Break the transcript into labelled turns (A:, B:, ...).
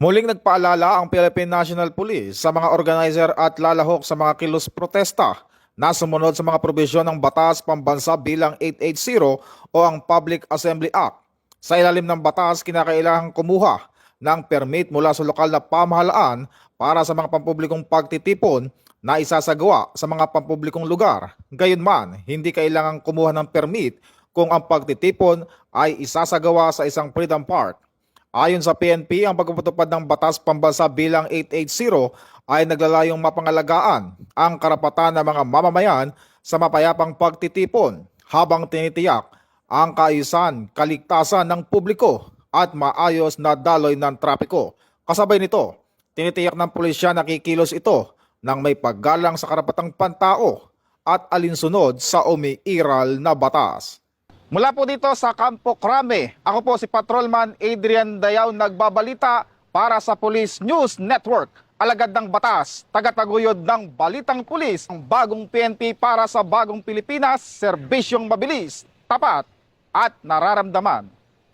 A: Muling nagpaalala ang Philippine National Police sa mga organizer at lalahok sa mga kilos protesta na sumunod sa mga probisyon ng Batas Pambansa bilang 880 o ang Public Assembly Act. Sa ilalim ng batas, kinakailangang kumuha ng permit mula sa lokal na pamahalaan para sa mga pampublikong pagtitipon na isasagawa sa mga pampublikong lugar. Gayunman, hindi kailangang kumuha ng permit kung ang pagtitipon ay isasagawa sa isang Freedom Park. Ayon sa PNP, ang pagpapatupad ng Batas Pambansa bilang 880 ay naglalayong mapangalagaan ang karapatan ng mga mamamayan sa mapayapang pagtitipon habang tinitiyak ang kaayusan, kaligtasan ng publiko at maayos na daloy ng trapiko. Kasabay nito, tinitiyak ng pulisya na kikilos ito nang may paggalang sa karapatang pantao at alinsunod sa umiiral na batas. Mula po dito sa Campo Crame, ako po si Patrolman Adrian Dayaw nagbabalita para sa Police News Network. Alagad ng batas, tagataguyod ng Balitang Pulis, ang bagong PNP para sa bagong Pilipinas, serbisyong mabilis, tapat at nararamdaman.